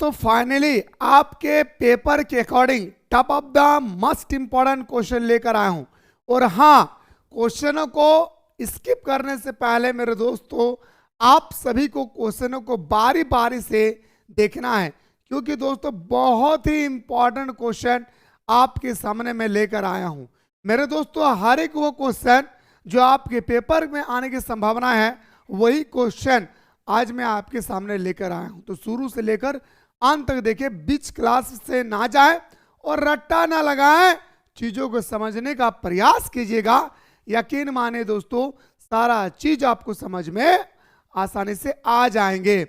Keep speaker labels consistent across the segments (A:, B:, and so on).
A: दोस्तों फाइनली आपके पेपर के according top of the most important question लेकर आया हूं। और हाँ, क्वेश्चनों को स्किप करने से पहले मेरे दोस्तों आप सभी को क्वेश्चनों को बारी बारी से देखना है, क्योंकि दोस्तों बहुत ही इंपॉर्टेंट क्वेश्चन आपके सामने मैं लेकर आया हूं। मेरे दोस्तों हर एक वो क्वेश्चन जो आपके पेपर में आने की संभावना है वही क्वेश्चन आज मैं आपके सामने लेकर आया हूं। तो शुरू से लेकर अंत तक देखिए, बीच क्लास से ना जाए और रट्टा ना लगाएं, चीजों को समझने का प्रयास कीजिएगा। यकीन माने दोस्तों सारा चीज आपको समझ में आसानी से आ जाएंगे।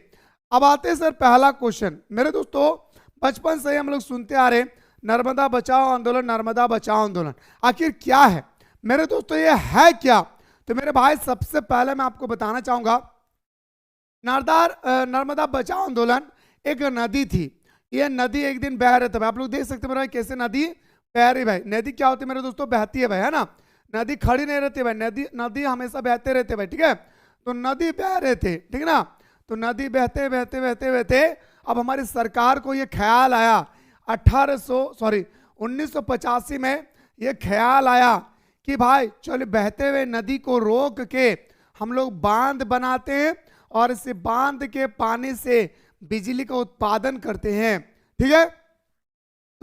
A: अब आते हैं सर पहला क्वेश्चन। मेरे दोस्तों बचपन से ही हम लोग सुनते आ रहे नर्मदा बचाओ आंदोलन, नर्मदा बचाओ आंदोलन, आखिर क्या है मेरे दोस्तों, ये है क्या? तो मेरे भाई सबसे पहले मैं आपको बताना चाहूंगा, नर्मदा बचाओ आंदोलन एक नदी थी। ये नदी एक दिन बह रहे थे भाई, आप लोग देख सकते हैं मेरे भाई कैसे नदी बह रही। भाई नदी क्या होती है मेरे दोस्तों, बहती है भाई, है ना। नदी खड़ी नहीं रहती भाई, नदी हमेशा बहते रहते भाई, ठीक है। तो नदी बह रहे थे, ठीक ना। तो नदी बहते बहते बहते बहते अब हमारी सरकार को ये ख्याल आया 1985 में ये ख्याल आया कि भाई चलो बहते हुए नदी को रोक के हम लोग बांध बनाते हैं और इस बांध के पानी से बिजली का उत्पादन करते हैं, ठीक है।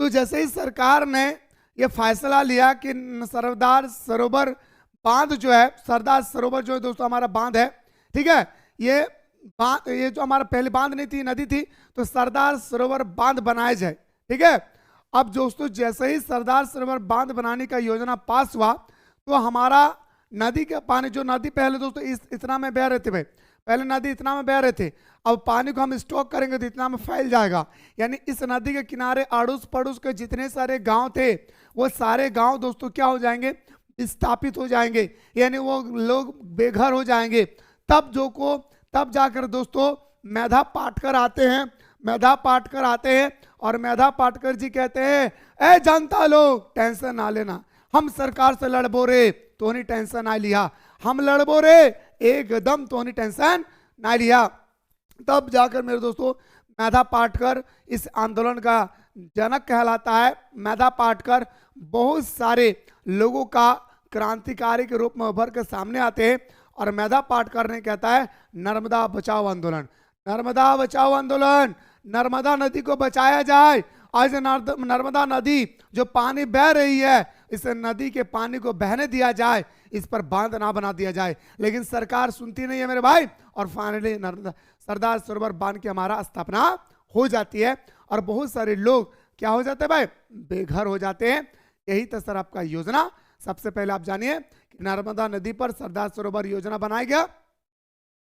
A: तो जैसे ही सरकार ने यह फैसला लिया कि सरदार सरोवर बांध जो है, सरदार सरोवर जो है दोस्तों हमारा बांध है, ठीक है। ये जो हमारा पहले बांध नहीं थी, नदी थी, तो सरदार सरोवर बांध बनाया जाए, ठीक है। अब दोस्तों जैसे ही सरदार सरोवर बांध बनाने का योजना पास हुआ तो हमारा नदी का पानी, जो नदी पहले दोस्तों इतना में बह रहे थे भाई, पहले नदी इतना में बह रहे थे, अब पानी को हम स्टॉक करेंगे तो इतना में फैल जाएगा। यानी इस नदी के किनारे अड़ोस पड़ोस के जितने सारे गांव थे वो सारे गांव दोस्तों क्या हो जाएंगे, विस्थापित हो जाएंगे, यानी वो लोग बेघर हो जाएंगे। तब जाकर दोस्तों मेधा पाटकर आते हैं, और मेधा पाटकर जी कहते हैं, ए जनता लोग टेंशन ना लेना, हम सरकार से लड़बो रे तो नहीं टेंशन ना लिया, हम लड़बो रे एकदम तो नहीं टेंशन ना लिया। तब जाकर मेरे दोस्तों मेधा पाटकर इस आंदोलन का जनक कहलाता है। मेधा पाटकर बहुत सारे लोगों का क्रांतिकारी के रूप में उभर कर सामने आते हैं और मेधा पाटकर ने कहता है नर्मदा बचाओ आंदोलन, नर्मदा बचाओ आंदोलन, नर्मदा नदी को बचाया जाए। आज नर्मदा नदी जो पानी बह रही है, इस नदी के पानी को बहने दिया जाए, इस पर बांध ना बना दिया जाए। लेकिन सरकार सुनती नहीं है मेरे भाई, और फाइनली सरदार सरोवर बांध की हमारा स्थापना हो जाती है और बहुत सारे लोग क्या हो जाते हैं भाई, बेघर हो जाते हैं। यही तो सर आपका योजना। सबसे पहले आप जानिए कि नर्मदा नदी पर सरदार सरोवर योजना बनाया गया,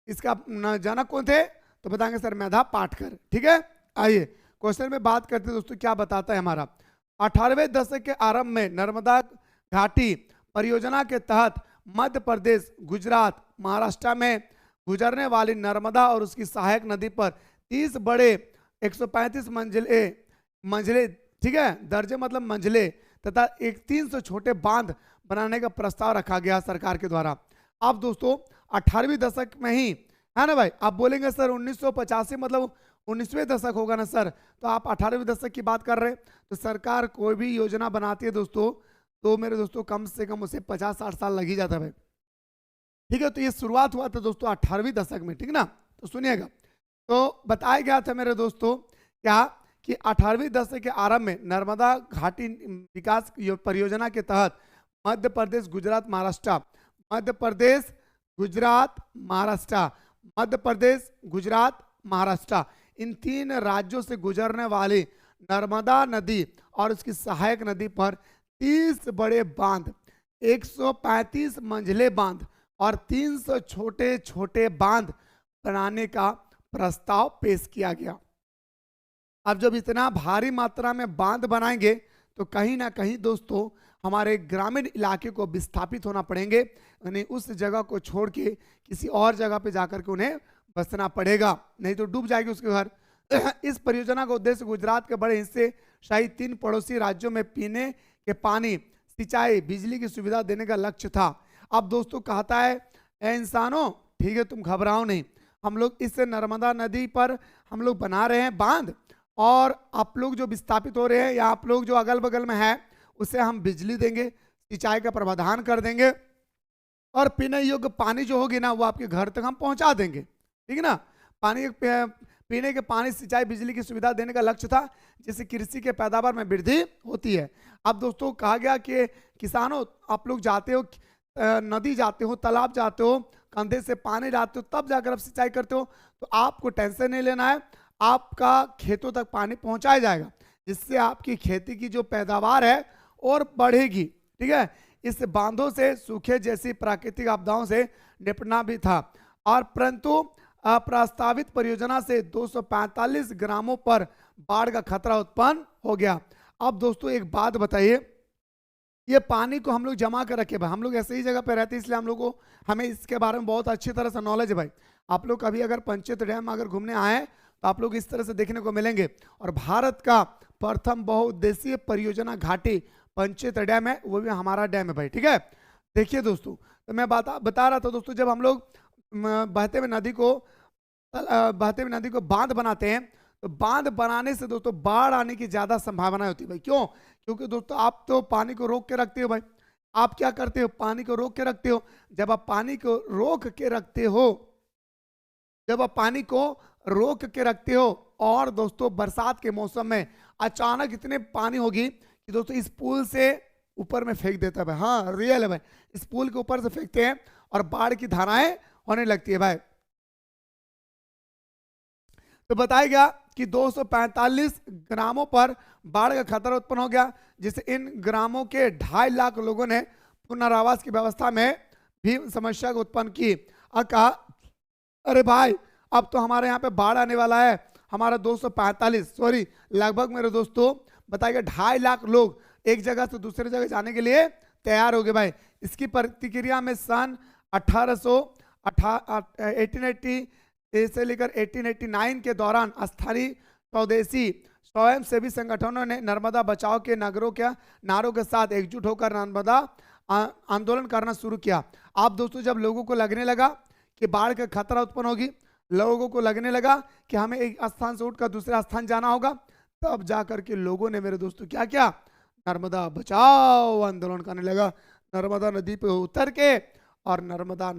A: इसका जनक कौन थे तो बताएंगे सर मेधा पाटकर, ठीक है। आइए क्वेश्चन में बात करते हैं दोस्तों, क्या बताता है हमारा। 18वें दशक के आरंभ में नर्मदा घाटी परियोजना के तहत मध्य प्रदेश, गुजरात, महाराष्ट्र में गुजरने वाली नर्मदा और उसकी सहायक नदी पर 30 बड़े 135 मंजिले, ठीक है, दर्जे मतलब मंजिले, तथा 300 छोटे बांध बनाने का प्रस्ताव रखा गया सरकार के द्वारा। अब दोस्तों 18वीं दशक में ही, है ना भाई, आप बोलेंगे सर 1985 मतलब 19वें दशक होगा ना सर, तो आप 18वीं दशक की बात कर रहे हैं। तो सरकार कोई भी योजना बनाती है दोस्तों, तो मेरे दोस्तों कम से कम उसे 50-60 साल लग ही जाता है भाई, ठीक है। तो ये शुरुआत हुआ था दोस्तों 18वीं दशक में, ठीक ना। तो सुनिएगा, तो बताया गया था मेरे दोस्तों क्या कि 18वीं दशक के आरंभ में नर्मदा घाटी विकास परियोजना के तहत मध्य प्रदेश, गुजरात, महाराष्ट्र, मध्य प्रदेश, गुजरात, महाराष्ट्र, मध्य प्रदेश, गुजरात, महाराष्ट्र, इन 3 राज्यों से गुजरने वाली नर्मदा नदी और उसकी सहायक नदी पर 30 बड़े बांध, 135 मंजिले बांध और 300 छोटे छोटे बांध बनाने का प्रस्ताव पेश किया गया। अब जब इतना भारी मात्रा में बांध बनाएंगे तो कहीं ना कहीं दोस्तों हमारे ग्रामीण इलाके को विस्थापित होना पड़ेंगे, यानी उस जगह को छोड़ के किसी और जगह पे जाकर के उन्हें बसना पड़ेगा, नहीं तो डूब जाएगी उसके घर। इस परियोजना का उद्देश्य गुजरात के बड़े हिस्से शायद 3 पड़ोसी राज्यों में पीने के पानी, सिंचाई, बिजली की सुविधा देने का लक्ष्य था। अब दोस्तों कहता है ए इंसानों, ठीक है तुम घबराओ नहीं, हम लोग इस नर्मदा नदी पर हम लोग बना रहे हैं बांध, और आप लोग जो विस्थापित हो रहे हैं या आप लोग जो अगल बगल में है उसे हम बिजली देंगे, सिंचाई का प्रावधान कर देंगे और पीने योग्य पानी जो होगी ना वो आपके घर तक हम पहुंचा देंगे। ठीक है ना। पानी पीने के पानी, सिंचाई, बिजली की सुविधा देने का लक्ष्य था, जिससे कृषि के पैदावार में वृद्धि होती है। अब दोस्तों कहा गया कि किसानों, आप लोग जाते हो नदी जाते हो, तालाब जाते हो, कंधे से पानी लाते हो, तब जाकर आप सिंचाई करते हो, तो आपको टेंशन नहीं लेना है, आपका खेतों तक पानी पहुंचाया जाएगा, जिससे आपकी खेती की जो पैदावार है और बढ़ेगी। ठीक है। इस बांधों से सूखे जैसी प्राकृतिक आपदाओं से निपटना भी था, और परंतु प्रस्तावित परियोजना से 245 ग्रामों पर बाढ़ का खतरा उत्पन्न हो गया। अब दोस्तों एक बात बताइए, ये पानी को हम लोग जमा कर रखे भाई, हम लोग ऐसे ही जगह पे रहते हैं, इसलिए हम लोग को हमें इसके बारे में बहुत अच्छी तरह से नॉलेज है भाई। आप लोग कभी अगर पंचेत डैम अगर घूमने आए तो आप लोग इस तरह से देखने को मिलेंगे। और भारत का प्रथम बहुउद्देशीय परियोजना घाटी पंचेत डैम है, वो भी हमारा डैम है भाई। ठीक है। देखिए दोस्तों, तो मैं बता रहा था दोस्तों, जब हम लोग बहते हुए नदी को बांध बनाते हैं, तो बांध बनाने से दोस्तों बाढ़ आने की ज्यादा संभावना होती है भाई। क्यों? क्योंकि दोस्तों आप तो पानी को रोक के रखते हो भाई। आप क्या करते हो? पानी को रोक के रखते हो। जब आप पानी को रोक के रखते हो, और दोस्तों बरसात के मौसम में अचानक इतने पानी होगी कि दोस्तों इस पुल से ऊपर में फेंक देता है भाई। हाँ रियल है भाई, इस पुल के ऊपर से फेंकते हैं और बाढ़ की धाराएं होने लगती है भाई। तो बताया गया कि 245 ग्रामों पर बाढ़ का खतरा उत्पन्न हो गया, जिससे इन ग्रामों के 2.5 लाख लोगों ने पुनरावास की व्यवस्था में भी समस्या को उत्पन्न की। और कहा अरे भाई अब तो हमारे यहाँ पे बाढ़ आने वाला है, हमारा 245 सॉरी लगभग मेरे दोस्तों बताइए 2.5 लाख लोग एक जगह से दूसरी जगह जाने के लिए तैयार हो गए भाई। इसकी प्रतिक्रिया में सन 1880 से लेकर 1889 के दौरान स्थानीय स्वदेशी स्वयं सेवी संगठनों ने नर्मदा बचाओ के नारों के साथ एकजुट होकर नर्मदा आंदोलन करना शुरू किया। आप दोस्तों जब लोगों को लगने लगा कि बाढ़ का खतरा उत्पन्न होगी, लोगों को लगने लगा कि हमें एक स्थान से उठकर दूसरे स्थान जाना होगा, तब जाकर के लोगों ने मेरे दोस्तों क्या किया? नर्मदा बचाओ आंदोलन करने लगा। नर्मदा नदी पे उतर के और नर्मदा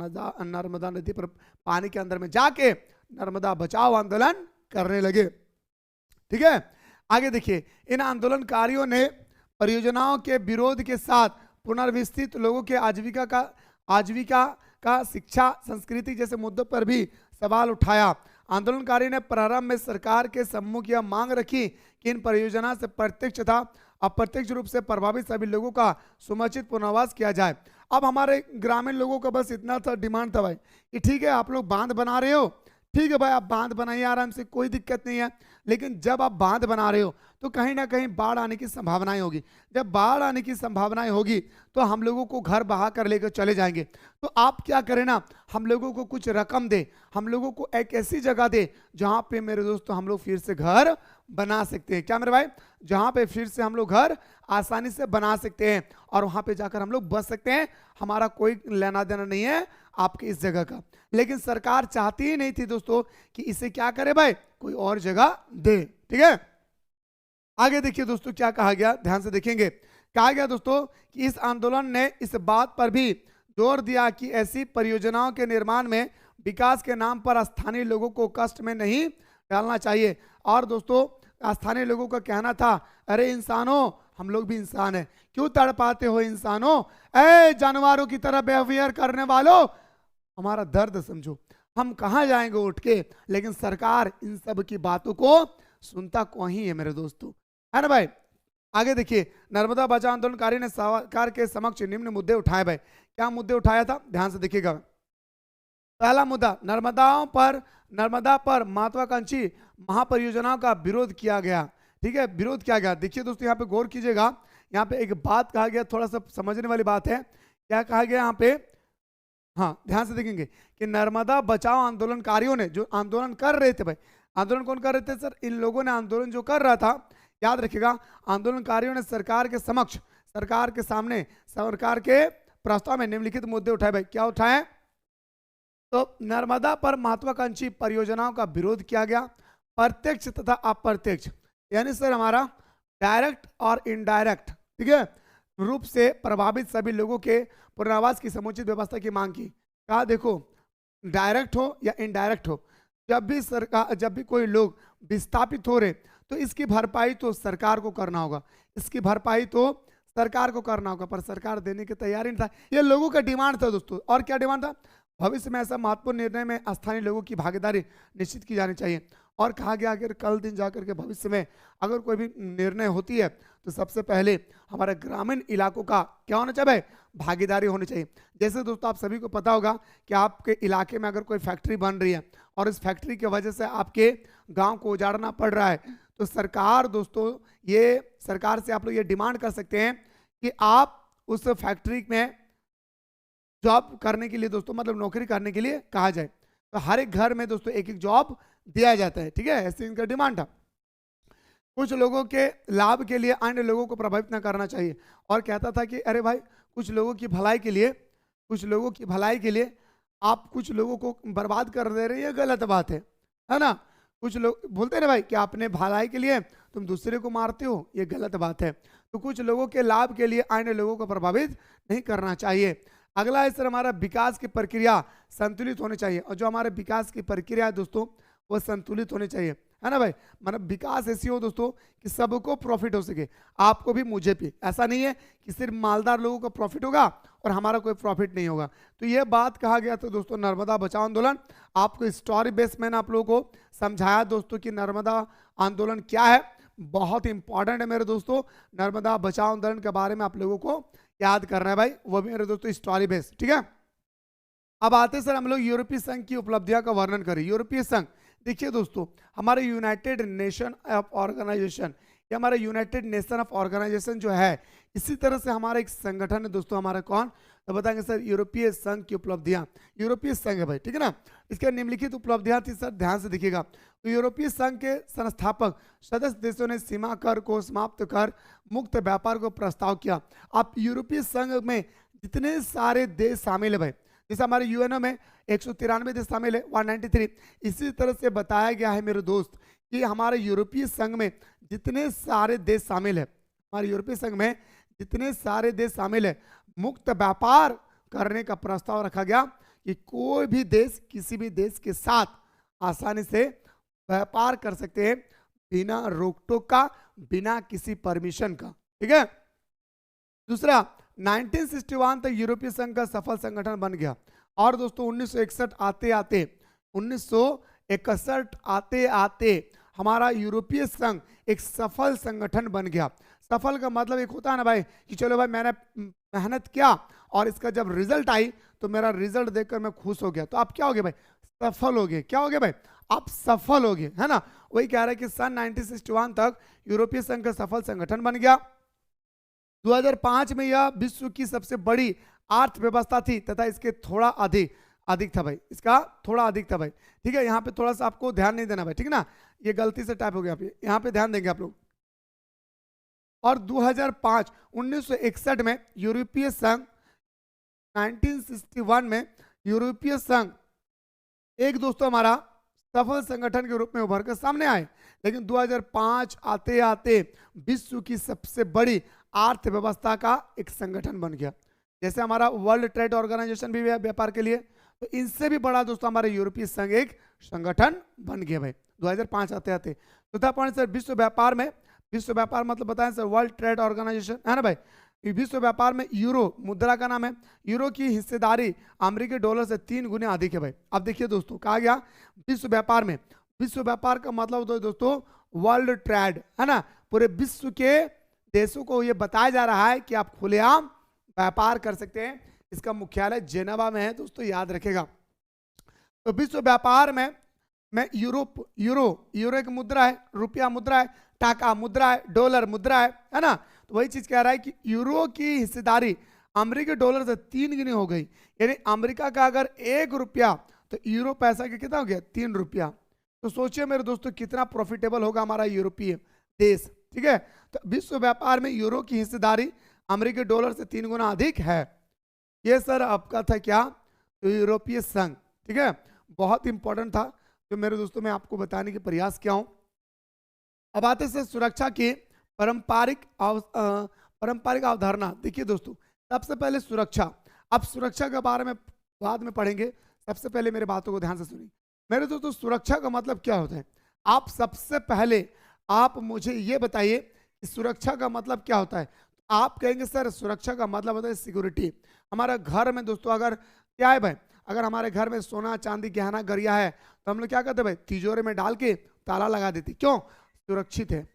A: नदी पर पानी के अंदर में जाके नर्मदा बचाओ आंदोलन करने लगे। ठीक है। आगे देखिए, इन आंदोलनकारियों ने परियोजनाओं के विरोध के साथ पुनर्विस्थित लोगों के आजीविका का शिक्षा, संस्कृति जैसे मुद्दों पर भी सवाल उठाया। आंदोलनकारी ने प्रारंभ में सरकार के सम्मुख यह मांग रखी कि इन परियोजना से प्रत्यक्ष तथा अप्रत्यक्ष रूप से प्रभावित सभी लोगों का समुचित पुनर्वास किया जाए। अब हमारे ग्रामीण लोगों का बस इतना था डिमांड था भाई कि ठीक है आप लोग बांध बना रहे हो, ठीक है भाई आप बांध बनाइए आराम से, कोई दिक्कत नहीं है, लेकिन जब आप बांध बना रहे हो तो कहीं ना कहीं बाढ़ आने की संभावनाएं होगी। जब बाढ़ आने की संभावनाएं होगी तो हम लोगों को घर बहा कर लेकर चले जाएंगे। तो आप क्या करें ना, हम लोगों को कुछ रकम दे, हम लोगों को एक ऐसी जगह दे जहां पे मेरे दोस्तों हम लोग फिर से घर बना सकते हैं। क्या मेरे भाई? जहां पे फिर से हम लोग घर आसानी से बना सकते हैं और वहां पे जाकर हम लोग बस सकते हैं। हमारा कोई लेना देना नहीं है आपकी इस जगह का। लेकिन सरकार चाहती ही नहीं थी दोस्तों कि इसे क्या करे भाई, कोई और जगह दे। ठीक है। आगे देखिए दोस्तों क्या कहा गया, ध्यान से देखेंगे। कहा गया दोस्तों कि इस आंदोलन ने इस बात पर भी जोर दिया कि ऐसी परियोजनाओं के निर्माण में विकास के नाम पर स्थानीय लोगों को कष्ट में नहीं डालना चाहिए। और दोस्तों स्थानीय लोगों का कहना था, अरे इंसानों, हम लोग भी इंसान हैं, क्यों तड़पाते हो इंसानों, ए जानवरों की तरह बिहेवियर करने वालों, हमारा दर्द समझो, हम कहाँ जाएंगे उठ के। लेकिन सरकार इन सब की बातों को सुनता कौन ही है मेरे दोस्तों, है ना भाई। आगे देखिए, नर्मदा बचाओ आंदोलनकारी ने सरकार के समक्ष निम्न मुद्दे उठाए भाई। क्या मुद्दे उठाया था, ध्यान से देखिएगा। पहला मुद्दा, नर्मदा पर महत्वाकांक्षी महापरियोजनाओं का विरोध किया गया। ठीक है, विरोध किया गया। देखिए दोस्तों यहाँ पे गौर कीजिएगा, यहाँ पे एक बात कहा गया, थोड़ा सा समझने वाली बात है। क्या कहा गया यहाँ पे, हाँ ध्यान से देखेंगे कि नर्मदा बचाओ आंदोलनकारियों ने जो आंदोलन कर रहे थे भाई, आंदोलन कौन कर रहे थे सर? इन लोगों ने आंदोलन जो कर रहा था, याद रखिएगा, आंदोलनकारियों ने सरकार के समक्ष, सरकार के सामने, सरकार के प्रस्ताव में निम्नलिखित मुद्दे उठाए भाई। क्या उठाए? तो नर्मदा पर महत्वाकांक्षी परियोजनाओं का विरोध किया गया, प्रत्यक्ष तथा अप्रत्यक्ष यानी सर हमारा डायरेक्ट और इनडायरेक्ट, ठीक है, रूप से प्रभावित सभी लोगों के पुनर्वास की समुचित व्यवस्था की मांग की। कहा देखो, डायरेक्ट हो या इनडायरेक्ट हो, जब भी कोई लोग विस्थापित हो रहे तो इसकी भरपाई तो सरकार को करना होगा, इसकी भरपाई तो सरकार को करना होगा, पर सरकार देने की तैयारी नहीं था। ये लोगों का डिमांड था दोस्तों। और क्या डिमांड था? भविष्य में ऐसा महत्वपूर्ण निर्णय में स्थानीय लोगों की भागीदारी निश्चित की जानी चाहिए। और कहा गया अगर कल दिन जाकर के भविष्य में अगर कोई भी निर्णय होती है तो सबसे पहले हमारे ग्रामीण इलाकों का क्या होना चाहिए? भागीदारी होनी चाहिए। जैसे दोस्तों आप सभी को पता होगा कि आपके इलाके में अगर कोई फैक्ट्री बन रही है और इस फैक्ट्री की वजह से आपके गांव को उजाड़ना पड़ रहा है, तो सरकार दोस्तों, ये सरकार से आप लोग ये डिमांड कर सकते हैं कि आप उस फैक्ट्री में जॉब करने के लिए दोस्तों, मतलब नौकरी करने के लिए कहा जाए। तो हर एक घर में दोस्तों एक एक जॉब दिया जाता है, ठीक है, ऐसे इनका डिमांड था। कुछ लोगों के लाभ के लिए अन्य लोगों को प्रभावित न करना चाहिए। और कहता था कि अरे भाई, कुछ लोगों की भलाई के लिए, कुछ लोगों की भलाई के लिए आप कुछ लोगों को बर्बाद कर दे रहे हैं, ये गलत बात है ना। कुछ लोग बोलते हैं ना भाई कि आपने भलाई के लिए तुम दूसरे को मारते हो, ये गलत बात है। तो कुछ लोगों के लाभ के लिए अन्य लोगों को प्रभावित नहीं करना चाहिए। अगला है सर हमारा विकास की प्रक्रिया संतुलित होनी चाहिए। और जो हमारे विकास की प्रक्रिया है दोस्तों, वो संतुलित होनी चाहिए, है ना भाई। मतलब विकास ऐसी हो दोस्तों कि सबको प्रॉफिट हो सके, आपको भी मुझे भी। ऐसा नहीं है कि सिर्फ मालदार लोगों को प्रॉफिट होगा और हमारा कोई प्रॉफिट नहीं होगा। तो ये बात कहा गया था दोस्तों नर्मदा बचाओ आंदोलन। आपको स्टोरी बेस मैंने आप लोगों को समझाया दोस्तों कि नर्मदा आंदोलन क्या है। बहुत इंपॉर्टेंट है मेरे दोस्तों, नर्मदा बचाओ आंदोलन के बारे में आप लोगों को याद करना है भाई, वो भी मेरे दोस्तों स्टोरी बेस, ठीक है। अब आते सर हम लोग यूरोपीय संघ की उपलब्धियों का वर्णन करें। यूरोपीय संघ, देखिए दोस्तों, हमारे यूनाइटेड नेशन ऑफ ऑर्गेनाइजेशन, ये हमारा यूनाइटेड नेशन ऑफ ऑर्गेनाइजेशन जो है, इसी तरह से हमारा एक संगठन है दोस्तों। हमारा कौन? तो बताएंगे सर यूरोपीय संघ की उपलब्धियां। यूरोपीय संघ है भाई, ठीक है ना। इसके निम्नलिखित उपलब्धियां थी सर, ध्यान से देखिएगा। तो यूरोपीय संघ के संस्थापक सदस्य देशों ने सीमा कर को समाप्त कर मुक्त व्यापार को प्रस्ताव किया। आप यूरोपीय संघ में जितने सारे देश शामिल है भाई, जैसे हमारे यूएनओ में 193 देश शामिल है, 193। इसी तरह से बताया गया है मेरे दोस्त कि हमारे यूरोपीय संघ में जितने सारे देश शामिल है, हमारे यूरोपीय संघ में जितने सारे देश शामिल है, मुक्त व्यापार करने का प्रस्ताव रखा गया कि कोई भी देश किसी भी देश के साथ आसानी से व्यापार कर सकते हैं बिना रोक टोक का, बिना किसी परमिशन का, ठीक है। दूसरा, 1961 तक यूरोपीय संघ का सफल संगठन बन गया। और दोस्तों 1961 आते आते हमारा यूरोपीय संघ एक सफल संगठन बन गया। सफल का मतलब एक होता है ना भाई कि चलो भाई मैंने मेहनत किया और इसका जब रिजल्ट आई तो मेरा रिजल्ट देखकर मैं खुश हो गया, तो आप क्या हो गए भाई? सफल हो गए। क्या हो गए भाई? आप सफल हो गए, है ना। वही कह रहा है कि सन 1961 तक यूरोपीय संघ का सफल संगठन बन गया। 2005 में यह विश्व की सबसे बड़ी अर्थव्यवस्था थी तथा इसके थोड़ा अधिक था भाई, इसका थोड़ा अधिक था भाई, ठीक है। यहाँ पे थोड़ा सा आपको ध्यान नहीं देना भाई, ठीक है ना, ये गलती से टाइप हो गया, यहाँ पे ध्यान देंगे आप लोग। और 2005 1961 में यूरोपीय संघ, 1961 में यूरोपीय संघ एक दोस्तों हमारा सफल संगठन के रूप में उभर कर सामने आए। लेकिन 2005 आते आते विश्व की सबसे बड़ी अर्थव्यवस्था का एक संगठन बन गया। जैसे हमारा वर्ल्ड ट्रेड ऑर्गेनाइजेशन भी है व्यापार के लिए, तो इनसे भी बड़ा दोस्तों हमारे यूरोपीय संघ एक संगठन बन गया भाई 2005 आते आते। चौथा पॉइंट सर, विश्व व्यापार में, विश्व व्यापार मतलब बताएं सर वर्ल्ड ट्रेड ऑर्गेनाइजेशन, है ना भाई। विश्व व्यापार में यूरो मुद्रा का नाम है, यूरो की हिस्सेदारी अमेरिकी डॉलर से 3 गुना अधिक है भाई। अब देखिए दोस्तों, कहा गया विश्व व्यापार में, विश्व व्यापार का मतलब होता है दोस्तों वर्ल्ड ट्रेड, है ना। पूरे विश्व के देशों को यह बताया जा रहा है कि आप खुलेआम व्यापार कर सकते हैं। इसका मुख्यालय जेनेवा में है दोस्तों, याद रखेगा। तो विश्व व्यापार में यूरो एक मुद्रा है, रुपया मुद्रा है, टाका मुद्रा है, डॉलर मुद्रा है ना। तो वही चीज कह रहा है कि यूरो की हिस्सेदारी अमेरिकी डॉलर से 3 गुनी हो गई। यानी अमेरिका का अगर 1 रुपया तो यूरो पैसा का कितना हो गया? 3 रुपया। तो सोचिए मेरे दोस्तों कितना प्रॉफिटेबल होगा हमारा यूरोपीय देश, ठीक है। तो विश्व व्यापार में यूरो की हिस्सेदारी अमेरिकी डॉलर से 3 गुना अधिक है। ये सर आपका था क्या? तो यूरोपीय संघ, ठीक है। बहुत इंपॉर्टेंट था, तो मेरे दोस्तों मैं आपको बताने के प्रयास किया हूं। अब आते से सुरक्षा की पारंपरिक अवधारणा। देखिए दोस्तों, सबसे पहले सुरक्षा, अब सुरक्षा के बारे में बाद में पढ़ेंगे, सबसे पहले मेरे बातों को ध्यान से सुनिए। मेरे दोस्तों, सुरक्षा का मतलब क्या होता है? आप सबसे पहले आप मुझे ये बताइए कि सुरक्षा का मतलब क्या होता है। आप कहेंगे सर सुरक्षा का मतलब होता है सिक्योरिटी। हमारा घर में दोस्तों अगर क्या है भाई, अगर हमारे घर में सोना चांदी गहना गरिया है तो हम लोग क्या करते भाई, तिजोरी में डाल के ताला लगा देते, क्यों? सुरक्षित है।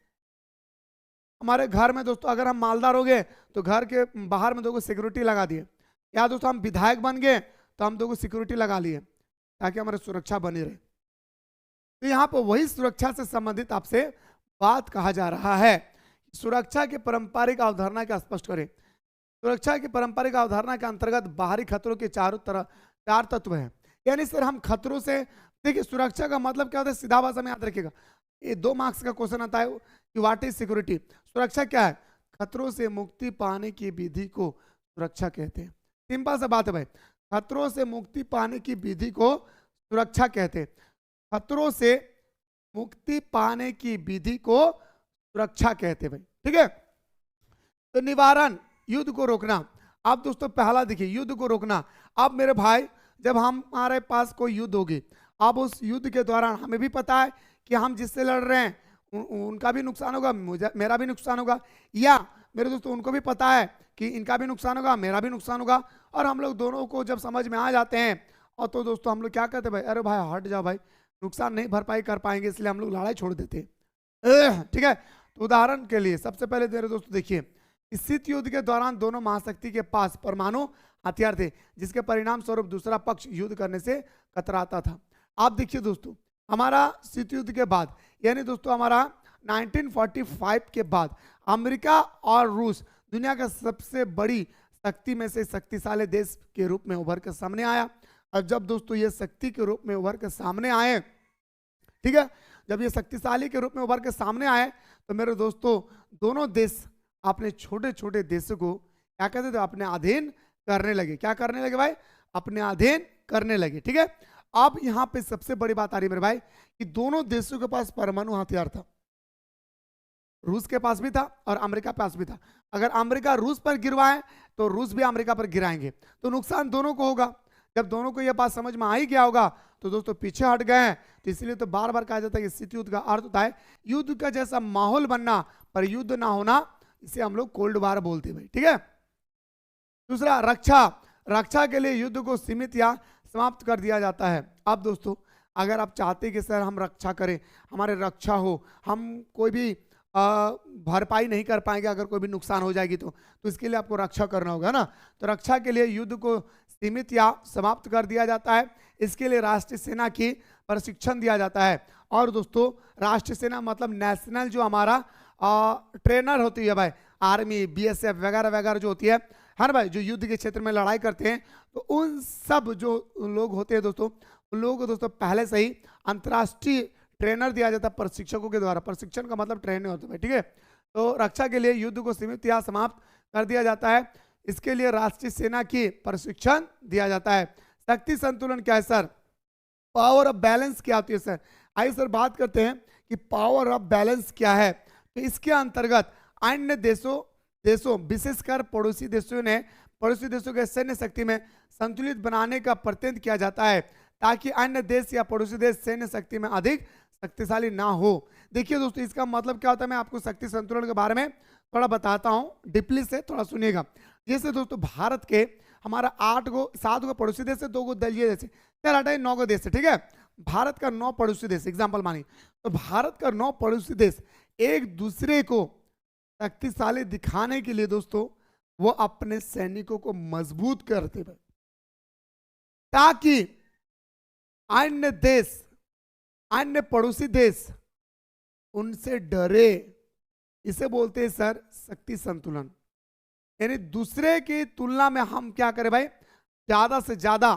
A: हमारे घर में दोस्तों अगर हम मालदार हो गए तो घर के बाहर में दोस्तों सिक्योरिटी लगा दिए, या दोस्तों हम विधायक बन गए तो हम दोस्तों सिक्योरिटी लगा लिए ताकि हमारी सुरक्षा बनी रहे। तो यहाँ पर वही सुरक्षा से संबंधित आपसे बात कहा जा रहा है। सुरक्षा की पारंपरिक अवधारणा का स्पष्ट करें। सुरक्षा की पारंपरिक अवधारणा के अंतर्गत बाहरी खतरों के चार तत्व हैं। यानी सर हम खतरों से, देखिए सुरक्षा का मतलब क्या होता है, सीधा भाषा में याद रखिएगा, ये 2 मार्क्स का क्वेश्चन आता है कि व्हाट इज सिक्योरिटी। सुरक्षा क्या है? खतरों से मुक्ति पाने की विधि को सुरक्षा कहते हैं। सिंपल सा बात है भाई, खतरों से मुक्ति पाने की विधि को सुरक्षा कहते हैं। खतरों से मुक्ति पाने की विधि को सुरक्षा कहते हैं भाई, ठीक है। तो निवारण, युद्ध को रोकना। अब दोस्तों पहला देखिए, युद्ध को रोकना। अब मेरे भाई जब हमारे पास कोई युद्ध होगी, अब उस युद्ध के दौरान हमें भी पता है कि हम जिससे लड़ रहे हैं उनका भी नुकसान होगा, मुझे मेरा भी नुकसान होगा, या मेरे दोस्तों उनको भी पता है कि इनका भी नुकसान होगा, मेरा भी नुकसान होगा। और हम लोग दोनों को जब समझ में आ जाते हैं और तो दोस्तों हम लोग क्या कहते हैं भाई, अरे भाई हट जाओ भाई, नुकसान नहीं भरपाई कर पाएंगे, इसलिए हम लोग लड़ाई छोड़ देते हैं, ठीक है। तो उदाहरण के लिए सबसे पहले मेरे दोस्तों देखिए, इस शीत युद्ध के दौरान दोनों महाशक्ति के पास परमाणु हथियार थे, जिसके परिणाम स्वरूप दूसरा पक्ष युद्ध करने से कतराता था। आप देखिए दोस्तों, हमारा शीत युद्ध के बाद, यानी दोस्तों हमारा 1945 के बाद अमेरिका और रूस दुनिया का सबसे बड़ी शक्ति में से शक्तिशाली देश के रूप में उभर कर सामने आया। और जब दोस्तों ये शक्ति के रूप में उभर कर सामने आए, ठीक है, जब ये शक्तिशाली के रूप में उभर कर सामने आए तो मेरे दोस्तों दोनों देश अपने छोटे छोटे देशों को क्या कहते थे, अपने अधीन करने लगे। क्या करने लगे भाई? अपने अधीन करने लगे, ठीक है। अब यहां पे सबसे बड़ी बात आ रही है मेरे भाई कि दोनों देशों के पास परमाणु हथियार था, रूस के पास भी था और अमेरिका के पास भी था। अगर अमेरिका रूस पर गिरवाए तो रूस भी अमेरिका पर गिराएंगे, तो नुकसान दोनों को होगा। जब दोनों को यह बात समझ में आ ही गया होगा तो दोस्तों पीछे हट गए हैं। तो इसलिए तो बार बार कहा जाता है कि शीत युद्ध का अर्थ होता है युद्ध का जैसा माहौल बनना पर युद्ध ना होना, इसे हम लोग कोल्ड वार बोलते हैं भाई, ठीक है। दूसरा रक्षा, रक्षा के लिए युद्ध को सीमित या समाप्त कर दिया जाता है। अब दोस्तों अगर आप चाहते हैं कि सर हम रक्षा करें, हमारे रक्षा हो, हम कोई भी भरपाई नहीं कर पाएंगे अगर कोई भी नुकसान हो जाएगी तो इसके लिए आपको रक्षा करना होगा ना। तो रक्षा के लिए युद्ध को सीमित या समाप्त कर दिया जाता है। इसके लिए राष्ट्रीय सेना की प्रशिक्षण दिया जाता है। और दोस्तों राष्ट्रीय सेना मतलब नेशनल जो हमारा ट्रेनर होती है भाई, आर्मी बीएसएफ वगैरह वगैरह जो होती है ना भाई, जो युद्ध के क्षेत्र में लड़ाई करते हैं, तो उन सब जो लोग होते हैं दोस्तों, उन लोगों को दोस्तों पहले से ही अंतर्राष्ट्रीय ट्रेनर दिया जाता है प्रशिक्षकों के द्वारा। प्रशिक्षण का मतलब ट्रेनिंग होता है, ठीक है। तो रक्षा के लिए युद्ध को सीमित या समाप्त कर दिया जाता है। इसके लिए राष्ट्रीय सेना की प्रशिक्षण दिया जाता है। शक्ति संतुलन क्या है सर? पावर ऑफ बैलेंस क्या होती है सर? आइए सर बात करते हैं कि पावर ऑफ बैलेंस क्या है। तो इसके अंतर्गत अन्य देशों विशेषकर पड़ोसी देशों के सैन्य शक्ति में संतुलित बनाने का प्रयत्न किया जाता है ताकि अन्य देश या पड़ोसी देश सैन्य शक्ति में अधिक शक्तिशाली ना हो। देखिए दोस्तों इसका मतलब क्या होता है, मैं आपको शक्ति संतुलन के बारे में थोड़ा बताता हूं, डीपली से थोड़ा सुनिएगा। जैसे दोस्तों भारत के हमारा 7 गो पड़ोसी देश है, 2 गो दलीय देश है, 9 गो देश है, ठीक है। भारत का 9 पड़ोसी देश एग्जाम्पल मानिए, तो भारत का 9 पड़ोसी देश एक दूसरे को शक्तिशाली दिखाने के लिए दोस्तों वो अपने सैनिकों को मजबूत करते हैं ताकि अन्य देश, अन्य पड़ोसी देश उनसे डरे। इसे बोलते हैं सर शक्ति संतुलन। यानी दूसरे की तुलना में हम क्या करें भाई, ज्यादा से ज्यादा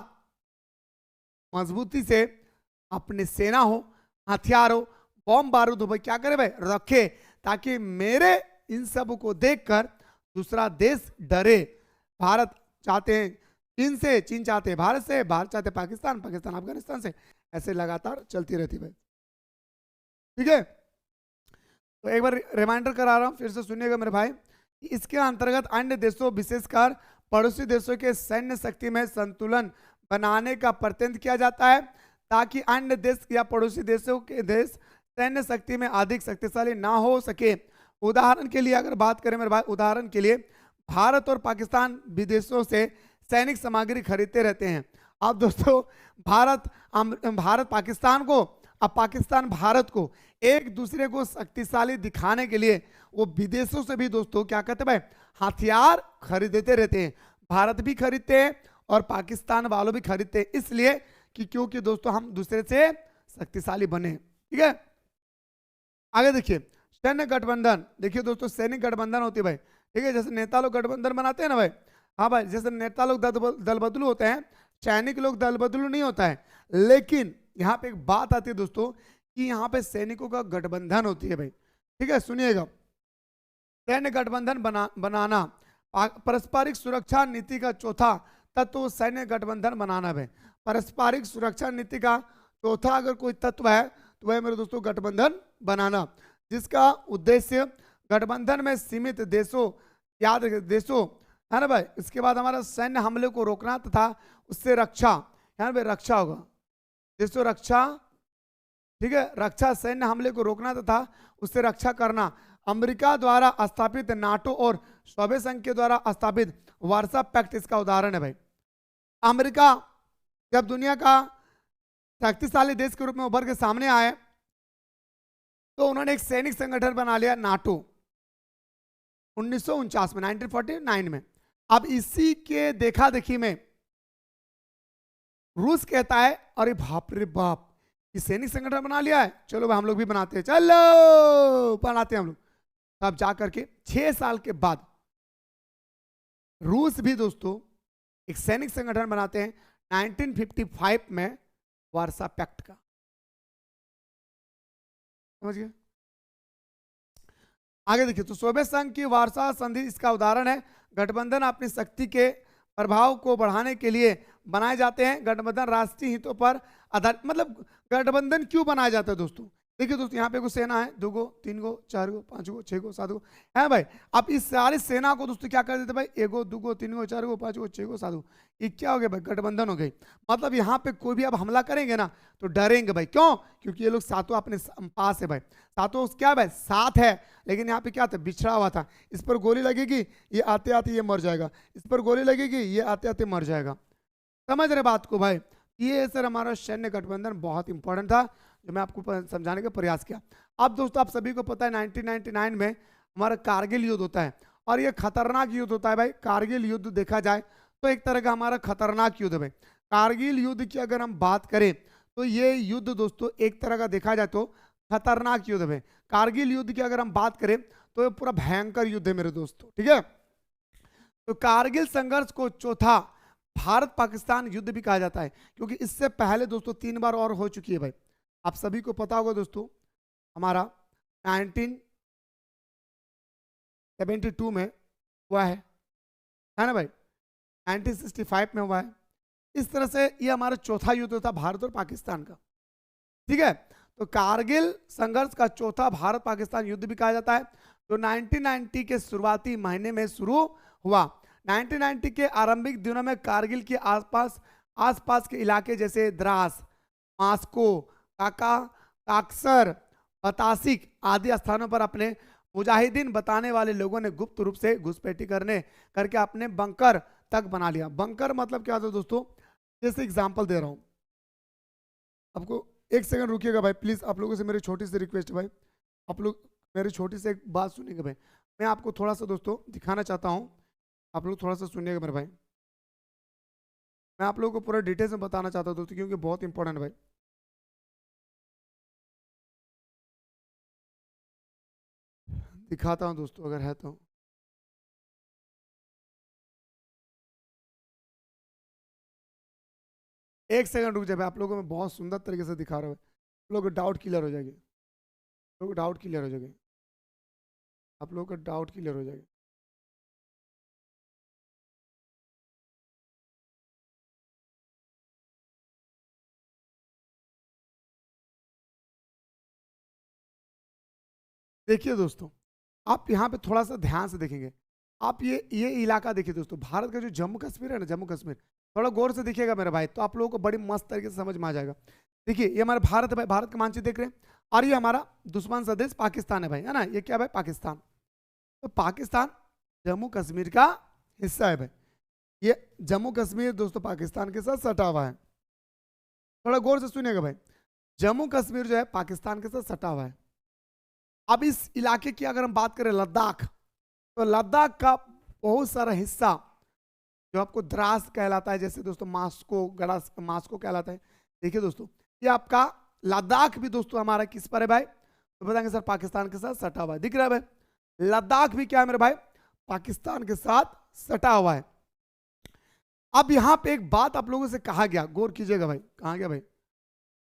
A: मजबूती से अपने सेना हो, हथियार हो, बम बारूद हो भाई, क्या करे भाई, रखे, ताकि मेरे इन सब को देखकर दूसरा देश डरे। भारत चाहते हैं चीन से, चीन चाहते हैं भारत से, भारत चाहते हैं पाकिस्तान, पाकिस्तान अफगानिस्तान से, ऐसे लगातार चलती रहती भाई, ठीक है। तो एक बार रिमाइंडर करा रहा हूं, फिर से सुनिएगा मेरे भाई। इसके अंतर्गत अन्य देशों विशेषकर पड़ोसी देशों के सैन्य शक्ति में संतुलन बनाने का प्रयत्न किया जाता है, ताकि अन्य देश या पड़ोसी देशों के देश सैन्य शक्ति में अधिक शक्तिशाली ना हो सके। उदाहरण के लिए अगर बात करें मेरे भाई, उदाहरण के लिए भारत और पाकिस्तान विदेशों से सैनिक सामग्री खरीदते रहते हैं। अब दोस्तों भारत पाकिस्तान को, अब पाकिस्तान भारत को एक दूसरे को शक्तिशाली दिखाने के लिए वो विदेशों से भी दोस्तों क्या कहते हैं भाई, हथियार खरीदते रहते हैं। भारत भी खरीदते हैं और पाकिस्तान वालों भी खरीदते हैं, इसलिए कि क्योंकि दोस्तों हम दूसरे से शक्तिशाली बने। ठीक है, आगे देखिए सैन्य गठबंधन। देखिए दोस्तों सैनिक गठबंधन होती है भाई, ठीक है, जैसे नेता लोग गठबंधन बनाते हैं ना भाई। हाँ भाई, जैसे नेता लोग दल बदलू होते हैं, सैनिक लोग दल बदलू नहीं होता है। लेकिन यहाँ पे एक बात आती है दोस्तों कि यहाँ पे सैनिकों का गठबंधन होती है भाई। ठीक है, सुनिएगा, सैन्य गठबंधन बनाना पारस्परिक सुरक्षा नीति का चौथा तत्व सैन्य गठबंधन बनाना है। पारस्परिक सुरक्षा नीति का चौथा अगर कोई तत्व है तो वह मेरे दोस्तों गठबंधन बनाना, जिसका उद्देश्य गठबंधन में सीमित देशों, याद रखिए देशों, है ना भाई। इसके बाद हमारा सैन्य हमले को रोकना तथा उससे रक्षा, है ना भाई, रक्षा होगा, देशों रक्षा। ठीक है, रक्षा, सैन्य हमले को रोकना तथा उससे रक्षा करना। अमेरिका द्वारा स्थापित नाटो और सोवियत संघ के द्वारा स्थापित वार्सा पैक्ट इसका उदाहरण है भाई। अमेरिका जब दुनिया का शक्तिशाली देश के रूप में उभर के सामने आए तो उन्होंने एक सैनिक संगठन बना लिया नाटो 1949 में, 1949 में। अब इसी के देखा देखी में रूस कहता है अरे बाप रे बाप, ये सैनिक संगठन बना लिया है, चलो भाई हम लोग भी बनाते हैं, चलो बनाते हैं हम लोग। तब जाकर के 6 साल के बाद रूस भी दोस्तों एक सैनिक संगठन बनाते हैं 1955 में, वार्सा पैक्ट का, समझ गए। आगे देखिए, तो सोवियत संघ की वार्सा संधि इसका उदाहरण है। गठबंधन अपनी शक्ति के प्रभाव को बढ़ाने के लिए बनाए जाते हैं। गठबंधन राष्ट्रीय हितों पर आधारित, मतलब गठबंधन क्यों बनाया जाता है दोस्तों, देखिए दोस्तों यहाँ पे कोई सेना है, 2 गो 3 गो 4 गो 5 गो 6 गो 7 गो है भाई। अब इस सारी सेना को दोस्तों क्या कर देते भाई, 1 गो 2 गो 3 गो 4 गो 5 गो 6 गो 7 गो, ये क्या हो गया भाई, गठबंधन हो गई। मतलब यहाँ पे कोई भी अब हमला करेंगे ना तो डरेंगे भाई, क्यों, क्योंकि ये लोग सातों अपने पास है भाई, सातों क्या भाई साथ है। लेकिन यहाँ पे क्या था, बिछड़ा हुआ था, इस पर गोली लगेगी ये आते आते ये मर जाएगा, इस पर गोली लगेगी ये आते आते मर जाएगा। समझ रहे बात को भाई। ये सर हमारा सैन्य गठबंधन बहुत इंपॉर्टेंट था जो मैं आपको समझाने का प्रयास किया। अब दोस्तों आप सभी को पता है 1999 में हमारा कारगिल युद्ध होता है, और ये खतरनाक युद्ध होता है भाई। कारगिल युद्ध देखा जाए तो एक तरह का हमारा खतरनाक युद्ध है भाई। कारगिल युद्ध की अगर हम बात करें तो ये युद्ध दोस्तों एक तरह का देखा जाए तो खतरनाक युद्ध है। कारगिल युद्ध की अगर हम बात करें तो ये पूरा भयंकर युद्ध है मेरे दोस्तों, ठीक है। तो कारगिल संघर्ष को चौथा भारत पाकिस्तान युद्ध भी कहा जाता है, क्योंकि इससे पहले दोस्तों 3 बार और हो चुकी है भाई। आप सभी को पता होगा दोस्तों, हमारा 1972 में हुआ है ना भाई, 1965 में हुआ है। इस तरह से ये हमारा चौथा युद्ध था भारत और पाकिस्तान का, ठीक है। तो कारगिल संघर्ष का चौथा भारत पाकिस्तान युद्ध भी कहा जाता है, जो 1990 के शुरुआती महीने में शुरू हुआ। 1990 के आरंभिक दिनों में कारगिल के आसपास के इलाके जैसे द्रास, मास्को, काक्सर, बतासिक आदि स्थानों पर अपने मुजाहिदीन बताने वाले लोगों ने गुप्त रूप से घुसपैठी करके अपने बंकर तक बना लिया। बंकर मतलब क्या था दोस्तों, जैसे एग्जांपल दे रहा हूं आपको, एक सेकंड रुकिएगा भाई प्लीज। आप लोगों से मेरी छोटी सी रिक्वेस्ट है भाई, आप लोग मेरी छोटी सी एक बात सुनिएगा भाई। मैं आपको थोड़ा सा दोस्तों दिखाना चाहता हूं, आप लोग थोड़ा सा सुनिएगा मेरे भाई। मैं आप लोगों को पूरा डिटेल्स में बताना चाहता हूं दोस्तों, क्योंकि बहुत इंपॉर्टेंट भाई। दिखाता हूं दोस्तों अगर है तो। एक सेकंड रुक जाए भाई, आप लोगों को मैं बहुत सुंदर तरीके से दिखा रहा हूँ, आप लोगों को डाउट क्लियर हो जाएगी, आप लोगों को डाउट क्लियर हो जाएगी, आप लोगों का डाउट क्लियर हो जाएगी। देखिए दोस्तों, आप यहाँ पे थोड़ा सा ध्यान से देखेंगे। आप ये इलाका देखिए दोस्तों, भारत का जो जम्मू कश्मीर है ना, जम्मू कश्मीर, थोड़ा गौर से देखिएगा मेरे भाई, तो आप लोगों को बड़ी मस्त तरीके से समझ में आ जाएगा। देखिए ये हमारा भारत है भाई, भारत का मानचित्र देख रहे हैं, और ये हमारा दुश्मन सा देश पाकिस्तान है भाई, है ना। ये क्या भाई, पाकिस्तान। तो पाकिस्तान जम्मू कश्मीर का हिस्सा है भाई। ये जम्मू कश्मीर दोस्तों पाकिस्तान के साथ सटा हुआ है। थोड़ा गौर से सुनिएगा भाई, जम्मू कश्मीर जो है पाकिस्तान के साथ सटा हुआ है। अब इस इलाके की अगर हम बात करें लद्दाख, तो लद्दाख का बहुत सारा हिस्सा जो आपको द्रास कहलाता है, जैसे दोस्तों मास्को, गड़ास मास्को कहलाता है। देखिए दोस्तों, ये आपका लद्दाख भी दोस्तों हमारा किस पर है भाई, तो बताएंगे सर पाकिस्तान के साथ सटा हुआ है। दिख रहा है भाई, लद्दाख भी क्या है मेरे भाई, पाकिस्तान के साथ सटा हुआ है। अब यहां पे एक बात आप लोगों से कहा गया, गौर कीजिएगा भाई, कहा गया भाई,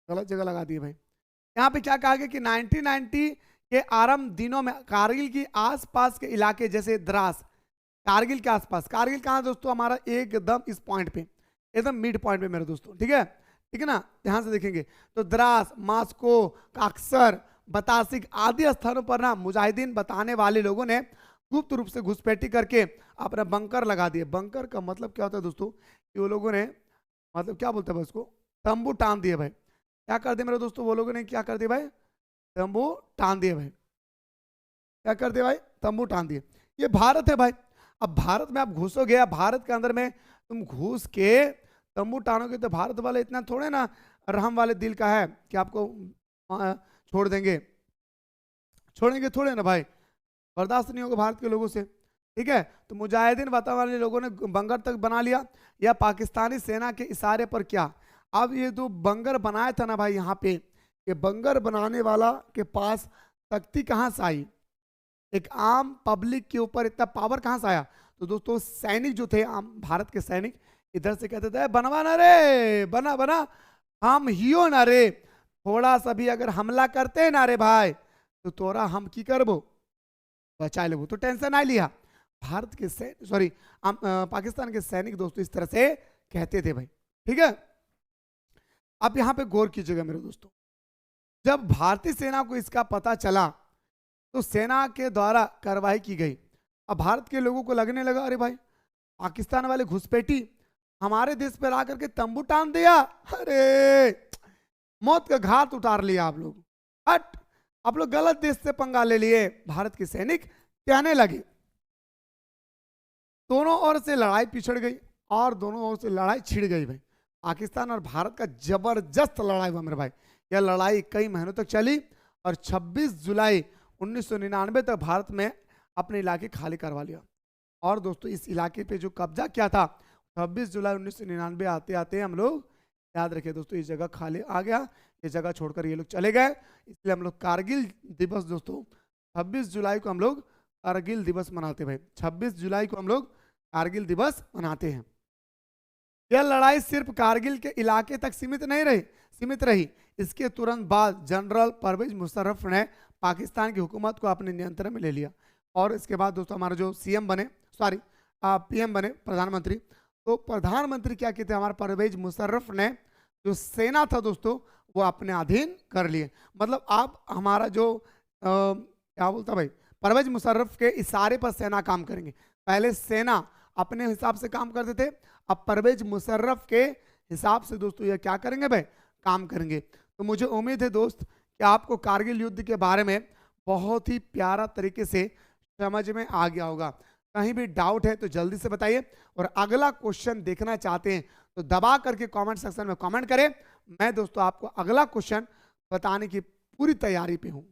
A: गलत जगह लगा दिए भाई। यहाँ पे क्या कहा गया कि 1990 के आरंभ दिनों में कारगिल की आसपास के इलाके जैसे द्रास, कारगिल के आसपास, कारगिल कहाँ दोस्तों हमारा एकदम इस पॉइंट पे, एकदम मिड पॉइंट पे मेरे दोस्तों, ठीक है, ठीक है ना। ध्यान से देखेंगे तो द्रास, मास्को, काक्सर, बतासिक आदि स्थानों पर ना मुजाहिदीन बताने वाले लोगों ने गुप्त रूप से घुसपैठी करके अपना बंकर लगा दिए। बंकर का मतलब क्या होता है दोस्तों, कि वो लोगों ने, मतलब क्या बोलते हैं उसको, तंबू टांग दिए भाई। क्या कर दिया मेरे दोस्तों, वो लोगों ने क्या कर दिया भाई, तंबू टांग दिए भाई। क्या कर दिया भाई, तंबू टांग दिए। ये भारत है भाई। अब भारत में आप घुसोगे, भारत के अंदर में तुम घुस के तंबू टानोगे, तो भारत वाले इतना थोड़े ना रहम वाले दिल का है कि आपको छोड़ देंगे, छोड़ेंगे थोड़े ना भाई, बर्दाश्त नहीं होगा भारत के लोगों से, ठीक है। तो मुजाहिदीन बताने वाले लोगों ने बंकर तक बना लिया, या पाकिस्तानी सेना के इशारे पर क्या। अब ये जो बंकर बनाया था ना भाई, यहाँ पे ये बंकर बनाने वाला के पास शक्ति कहाँ से आई, एक आम पब्लिक के ऊपर इतना पावर कहाँ से आया। तो दोस्तों सैनिक जो थे, आम भारत के सैनिक, इधर से कहते थे बनवा ना रे, बना बना, हम हियो ना रे, थोड़ा सा भी अगर हमला करते ना रे भाई, तो तोरा हम की करबो, बचा लेबो। तो टेंशन आ लिया भारत के सॉरी पाकिस्तान के सैनिक दोस्तों इस तरह से कहते थे भाई, ठीक है। अब यहां पे गौर कीजिएगा मेरे दोस्तों, जब भारतीय सेना को इसका पता चला तो सेना के द्वारा कार्रवाई की गई। अब भारत के लोगों को लगने लगा अरे भाई पाकिस्तान वाले घुसपैठी हमारे देश पर आकर के तंबू टांग दिया, अरे मौत का घाट उतार लिया आप लोग, हट, आप लोग गलत देश से पंगा ले लिए। भारत के सैनिक कहने लगे, दोनों ओर से लड़ाई पिछड़ गई और दोनों ओर से लड़ाई छिड़ गई भाई। पाकिस्तान और भारत का जबरदस्त लड़ाई हुआ मेरे भाई। यह लड़ाई कई महीनों तक चली और 26 जुलाई 1999 तक भारत में अपने इलाके खाली करवा लिया। और दोस्तों इस इलाके पे जो कब्जा किया था 26 जुलाई 1999 आते आते हम लोग, याद रखिए दोस्तों, इस जगह खाली आ गया, ये जगह छोड़कर ये लोग चले गए। इसलिए हम लोग कारगिल दिवस दोस्तों 26 जुलाई को हम लोग कारगिल दिवस मनाते भाई, 26 जुलाई को हम लोग कारगिल दिवस मनाते हैं। यह लड़ाई सिर्फ कारगिल के इलाके तक सीमित रही। इसके तुरंत बाद जनरल परवेज मुशर्रफ ने पाकिस्तान की हुकूमत को अपने नियंत्रण में ले लिया। और इसके बाद दोस्तों हमारा जो सीएम बने, सॉरी पीएम बने, प्रधानमंत्री, तो प्रधानमंत्री क्या कहते हैं, हमारे परवेज मुशर्रफ ने जो सेना था दोस्तों वो अपने अधीन कर लिए। मतलब आप हमारा जो क्या बोलता भाई, परवेज मुशर्रफ के इशारे पर सेना काम करेंगे। पहले सेना अपने हिसाब से काम करते थे, अब परवेज मुशर्रफ के हिसाब से दोस्तों ये क्या करेंगे भाई, काम करेंगे। तो मुझे उम्मीद है दोस्त कि आपको कारगिल युद्ध के बारे में बहुत ही प्यारा तरीके से समझ में आ गया होगा। कहीं भी डाउट है तो जल्दी से बताइए, और अगला क्वेश्चन देखना चाहते हैं तो दबा करके कमेंट सेक्शन में कमेंट करें। मैं दोस्तों आपको अगला क्वेश्चन बताने की पूरी तैयारी पे हूं।